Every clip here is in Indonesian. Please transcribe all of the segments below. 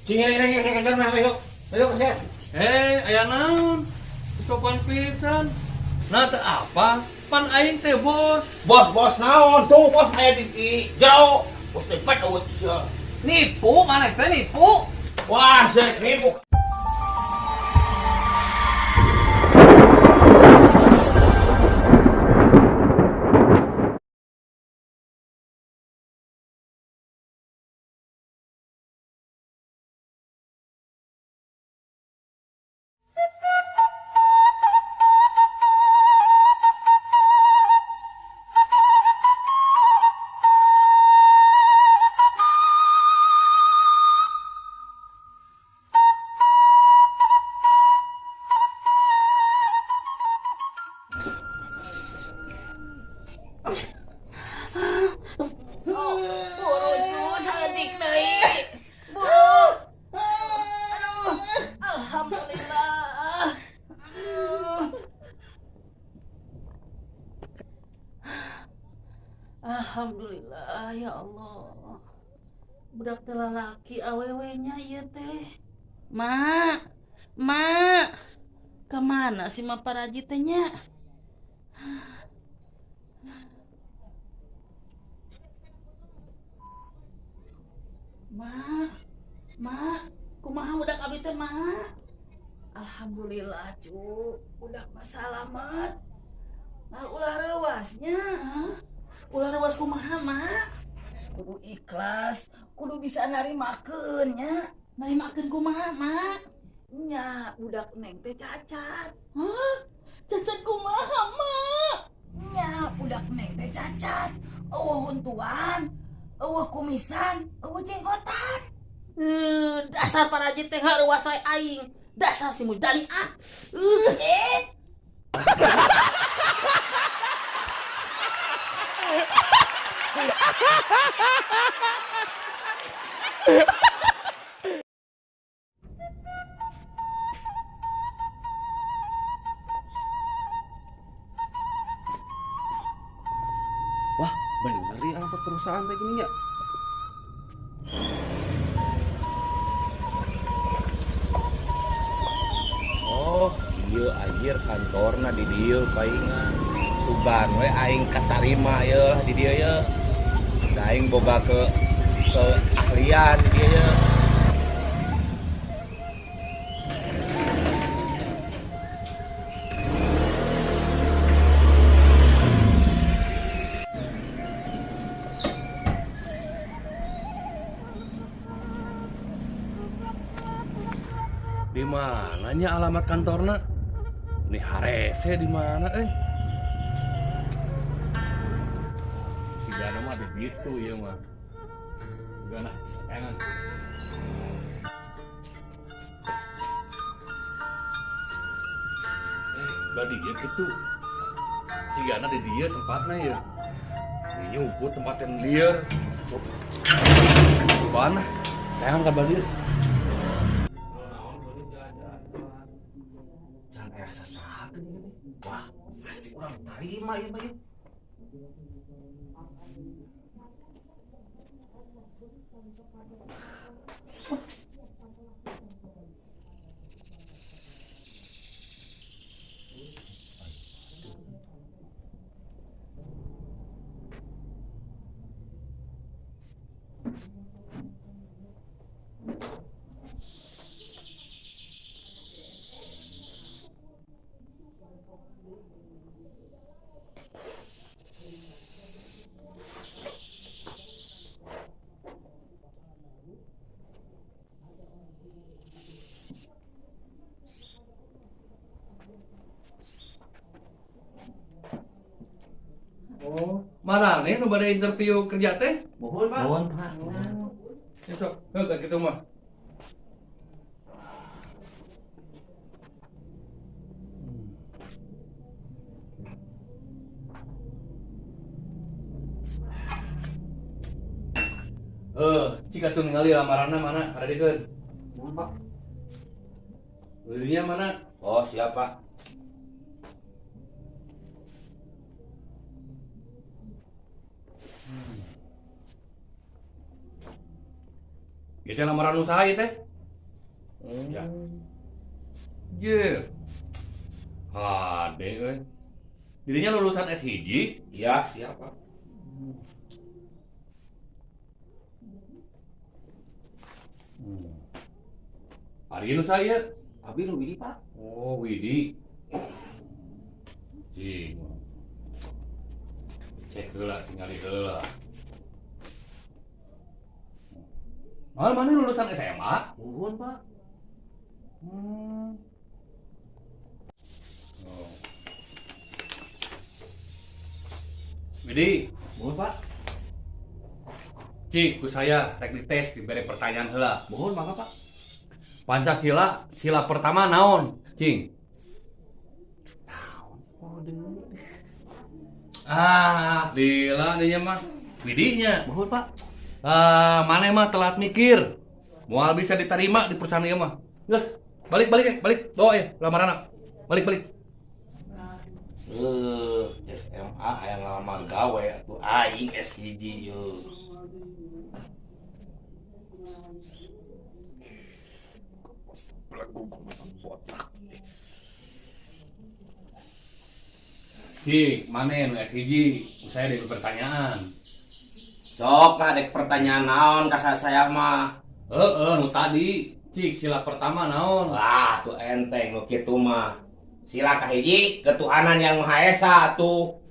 Sing ini kejar mah ayo. Ayo kejar. Aya naon? Sopan pisan. Nah teu apa? Pan aing teh bos. Bos naon tuh bos aya di jauh. Bos teh pat awet sia. Nipu mana teh nipu? Wah, saya nipu. Alhamdulillah ya Allah. Budak teh lalaki awewenya ieu teh. Mak, mak. Kemana sih mak Paraji teh nya? Mak, kumaha budak abi teh mak? Alhamdulillah cu, budak mah salamet. Ulah rewasnya. Ulah rewas kumaha mak? Kudu ikhlas, kudu bisa narimakeun nya. Narimakeun kumaha mak? Nya budak neng teh cacat. Hah? Cacat kumaha mak? Nya budak neng teh cacat. Eueuh huntuan, eueuh kumisan, eueuh jenggotan. Dasar Paraji teh hareuwas wae aing. Dasar si Mujali ah. Wah, bener ya apa perusahaan kayak gini ya? Oh, ieu anjir kantorna di dieu paingan. Sugan we aing katarima ye di dieu ye. Da aing boga ke ahlian di dieu ye. Di mananya alamat kantorna? Ini harese di mana Si Gana mah ada gitu ya mah. Gana, engan. Badi dia gitu. Si Gana di dia tempatnya ya. Ini nyumput tempat yang liar. Mana? Engan kabar dia. Wah, pasti orang terima ya, Pak. Oh, marane nu bade interview kerja teh? Mohon Pak. Mohon, Pak. Ya sok, heuh kitu mah. Jika tuh ningali lamaranna mana? Ada dikeun. Mohon Pak. Belinya mana? Oh, siapa? Kita lamaran usaha ya teh? Ya. Ye. Hade euy. Dirinya lulusan S1. Iya, siapa? Ari nu saya. Abi lu Widi Pak. Oh, Widi. Jing. Cek heula tingali heula. Mana lulusan SMA? Nuhun Pak. Oh. Widi, Nuhun Pak. cik, ku saya rek dites diberi pertanyaan heula. Nuhun mangga Pak. Pancasila, sila pertama naon, cing? Ah, lila dinya mah. Widinya. Nuhun Pak. Mana mah telat mikir. Moal bisa diterima di perusahaan ieu mah. Geus, balik. Bawa ya lamaran. Balik. SMA aya ngalamar gawe atuh aing S1 yeuh. Cik, mana nu S1? Saya ada pertanyaan. Sok ngadek pertanyaan naon ka saya mah. Nu tadi. Cik, sila pertama naon? Wah, tuh enteng nu kitu mah. Sila kahiji ketuhanan yang Maha Esa tuh.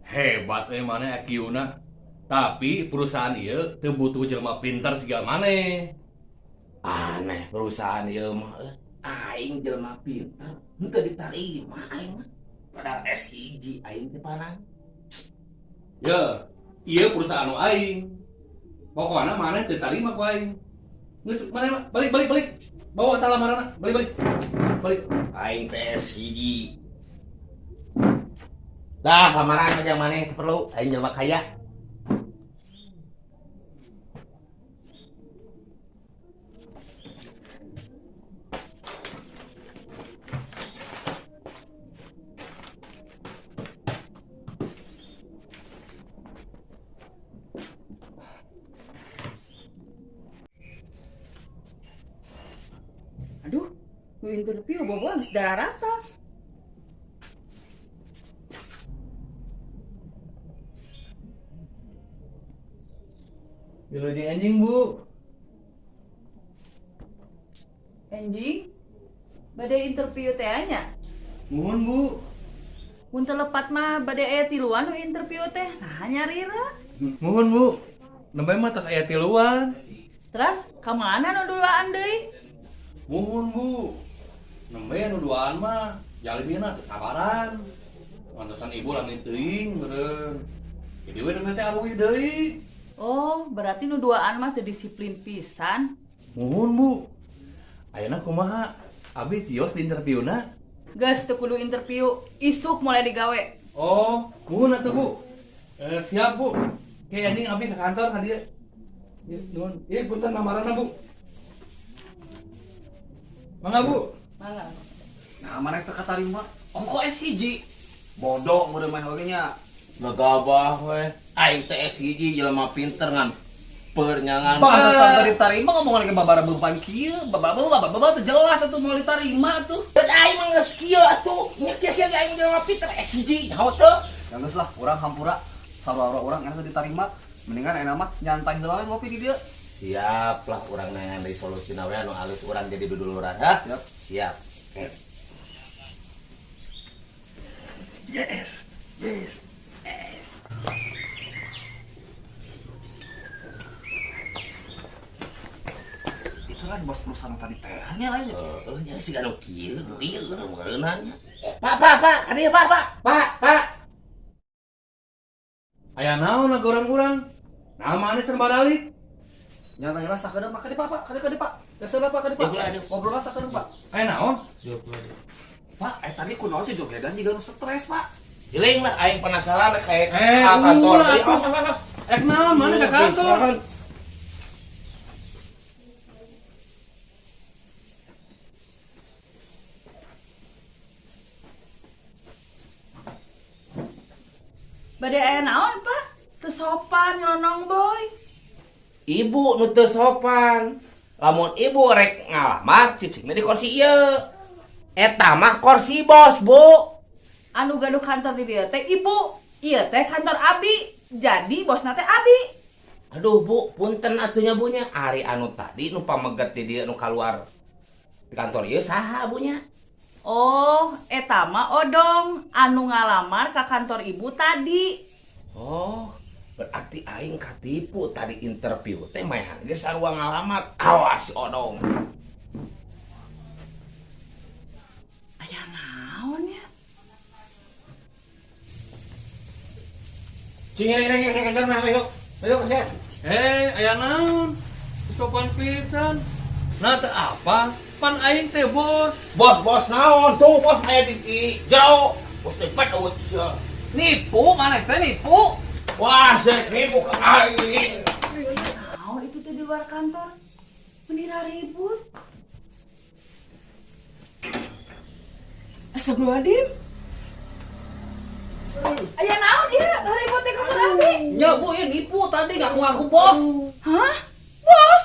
Hebat mana IQ-na. Tapi perusahaan ieu teu butuh jelema pinter siga maneh. Aneh perusahaan ieu mah. Aing jelema pinter, henteu diterima aing mah. Padahal S1 aing teh panan. Ya, ieu perusahaan nu aing. Pokona maneh teu tarima ku aing. Geus maneh mah balik. Bawa tah lamaranna, balik. Aing teh S1. Dah, lamaran aja maneh teu perlu, aing jelema kaya. Aduh, nu interview bobo geus darata. Wilujeng anjing, Bu. Anjing, bade interview teh anya. Nuhun, Bu. Mun teu lepat mah bade aya tiluan nu interview teh. Nah, nyarira. Nuhun, Bu. Nembe mah tos aya tiluan. Terus kamana nu duaan deui? Nuhun, Bu. Nembe anu duaan mah jalimina teu sabaran. Mantosan ibu lamun teuing beureun. Jadi we nembe teh aruy deui. Oh, berarti nu duaan mah teu disiplin pisan. Nuhun, Bu. Ayeuna kumaha? Abi tios di interviewna. Geus teu kudu interview, isuk mulai digawe. Oh, nuhun atuh, Bu. Siap, Bu. Kayak anjing abi ke kantor ka dieu. Ieu nuhun. Ieu punten lamaranna, Bu. Mangga, Bu. Mangga. Nah, mana teu katarima? Ongko S1. Bodoh mudah main oge nya. Ngagabah we. Aing teh S1 jelema pinter ngan pernyangan. Pantesan teu ditarima ngomong lagi babara beupan kieu. Baba teu jelas atuh mau ditarima tuh. Dan aing mah geus kieu atuh. Nya kieu aing jelema pinter S1 nyaho teu. Ya geus lah, urang hampura sarua urang anu ditarima. Mendingan enak mah nyantai heula we ngopi di dieu. Siap lah urang nangan dari solusina we anu alus urang jadi duduluran ha. Siap. Siap. Oke. Yes. Itu kan bos perusahaan tadi teh. Hanya lain. Nya si anu kieu, dieu ngeureunannya. Pak, adieu Pak. Aya naon ngagorang urang? Nah, mana can balik? Nyata rasa kada mah kadi Pak. Kesel Pak kadi Pak. Ngobrol rasa kada Pak. Aya naon? Pak, tadi kunaon sih jogedan jiga nu stres Pak. Giling lah aing penasaran kayak ulah atuh. Naon mana ka kantor? Bade aya naon, Pak? Teu sopan nyelonong boy. Ibu nu teu sopan. lamun ibu rek ngalamar cicing di kursi ieu. Eta mah kursi bos, Bu. Anu gaduh kantor di dieu teh ibu, ieu teh kantor abi. Jadi bosna teh abi. Aduh, Bu, punten atunya bunya. Ari anu tadi nu pameget di dieu nu kaluar di kantor ieu saha bunya? Oh, eta mah odong anu ngalamar ka kantor ibu tadi. Oh, berarti aing katipu tadi interview teh mah geus sarua ngalamar. Awas odong. Aya naon ya? Cing, ayo. Ayo, set. Aya naon? Sopan pisan. Nah teh apa? Pan aing teh bos. Bos naon tuh? Bos aya di jero. Bos teh padawut sia. Nipu, mana teh nipu? Wah, set nipu ka aing. Naon itu teh di luar kantor? Menira ribut. Astagfirullahaladzim. Aya naon ieu? Ribut teh kantor abi. Ya bu, ya nipu tadi ngaku-ngaku bos. Hah? Bos?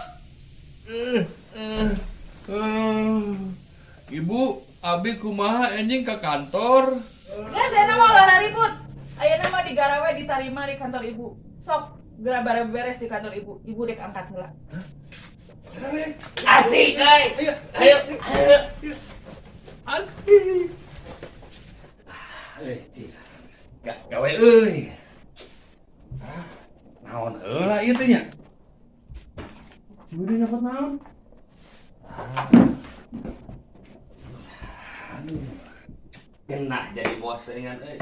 Ibu, abi kumaha anjing ke kantor? Ya, saya mau lah ribut. Ayeuna mah digarawe ditarima di kantor ibu. Sok, geura beres di kantor ibu. Ibu dek angkat heula. Asik, euy. Ayo. Asik. Cing. Gawe euy. Naon heula ieu teh nya? Udah dapat naon? Aduh. Genah jadi bos dengan euy.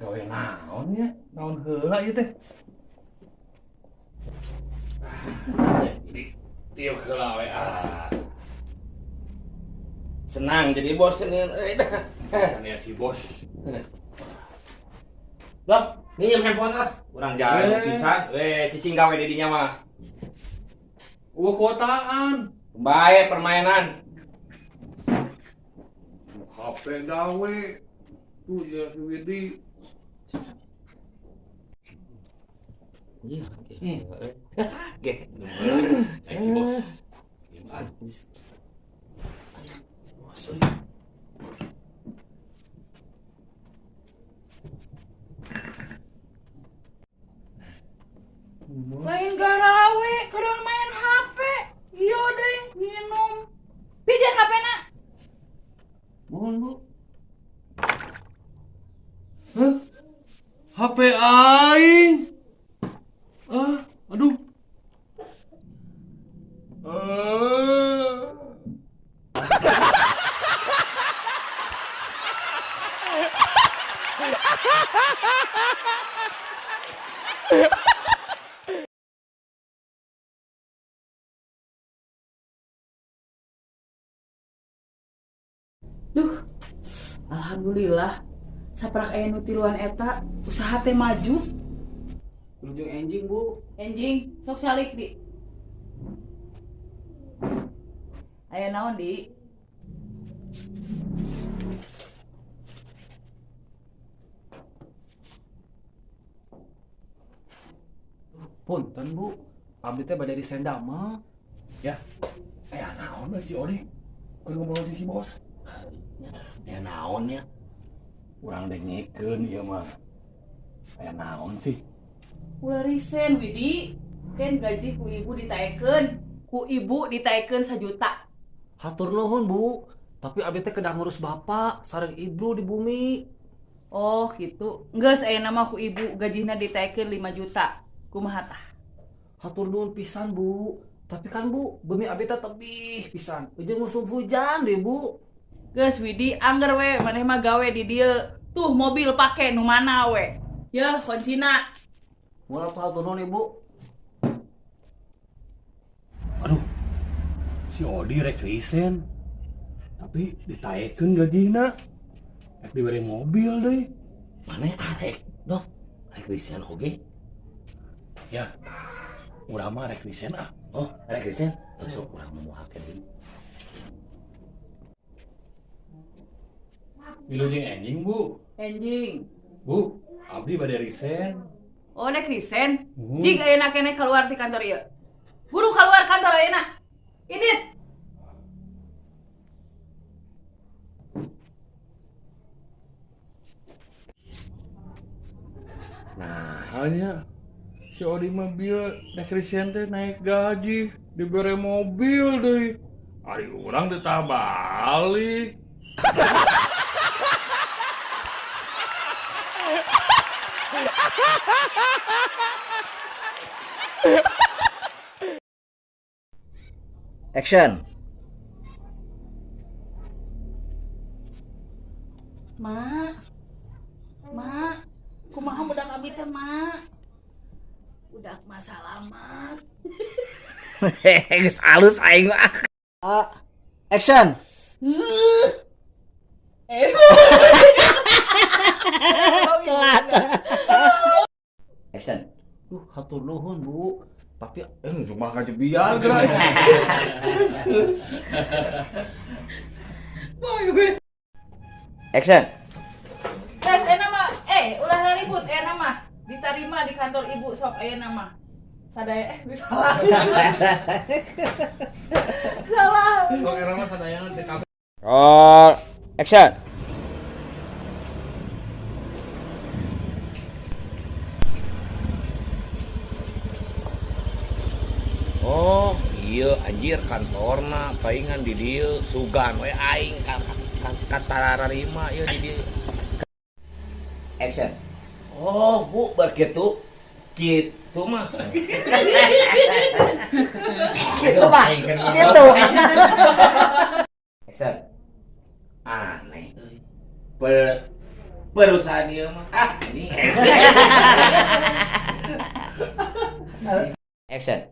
Gawe naon ya? Naon heula ieu teh? Jadi tiup heula we. Senang jadi bos dengan euy dah. Kan si bos. Loh, minjem handphone lah. Urang jalan pisan. Cicing gawe di dinya mah. Kotaan. Bae permainan. HP gawe. Tuh ya si Widi. Iya. Ge. Si bos. Lain garawe, kadang main HP. Iya deh, minum. Pijet HP-na. Mohon bu. Hah? HP aing. Aduh. Duh, alhamdulillah. Saprak aya nu tiluan eta, usaha teh maju. Ujung enjing bu. Enjing, sok calik di. Aya naon di? Punten bu, abdi teh bade di sendama. Ya. Naon si Odi? Keur ngobrol si bos. Ya naon ya? Urang dek ngikeun ieu mah. Aya naon sih? Ulah risen Widi. Ken gaji ku ibu ditaekeun. Ku ibu ditaekeun 1 juta. Hatur nuhun bu, tapi abdi teh kedah ngurus bapak, sareng ibu di bumi. Oh gitu. Geus ayeuna mah ku ibu gajina ditaekeun 5 juta. Kumaha tah? Hatur nuhun pisan bu, tapi kan bu, bumi abdi teh tebih pisan. Ujung musim hujan deh bu. Geus Widi, angger we maneh mah gawe di dieu. Tuh mobil pake nu mana we? Yeuh, kuncina. Moal apa hatur nuhun ibu? Aduh. Si Odi rek resign. Tapi ditaekeun gajina. Rek dibere mobil deui. Mana arek? Dok, rek Christian oge. Ya. Urang mah rek resign ah. Oh, rek Christian. Sok urang momohakeun deui. Wilujeng enjing, Bu. Enjing. Bu, abdi bade resign. Oh, nek risen. Jig ayeuna keneh keluar ti kantor ieu. Buru keluar kantor ayeuna. Idit. Nah, hanya si Odi mah bieu da Christian teh naik gaji, dibere mobil deui. Ari urang teh tah balik. Action. Mak. Mak, kumaha budak abi teh, Mak? Budak mah salamet. Geus halus aing mah. Action. Telat. Action. Hatur nuhun Bu, tapi Cuma kajebian gerak. Action. Tes, mah, ulah ribut, mah diterima di kantor ibu sok, mah sadaya, salah. Salah. Kok era mah sadayangan teh kabeh. Oh, action. Oh iya anjir kantorna palingan di dieu sugan we aing katararima ieu di dieu. Action. Oh Bu begitu gitu mah. Gitu Pak. Gitu. Action. Aneh euy. Perusahaan ieu mah ini Action.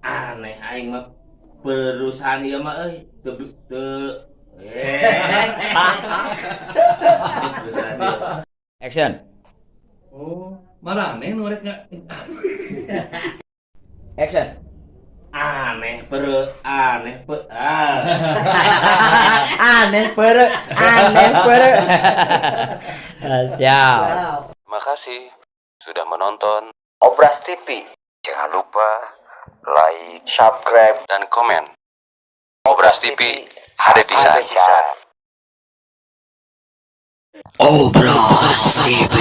aneh aing mah perusahaan ieu mah euy teu perusahaan ieu. Action. Oh, marane nu rek nya. Action. Aneh Aneh per. Siap. Terima kasih sudah menonton. Obras TV. Jangan lupa like, Subscribe. dan komen. Obras TV, ada pisan. Obras TV.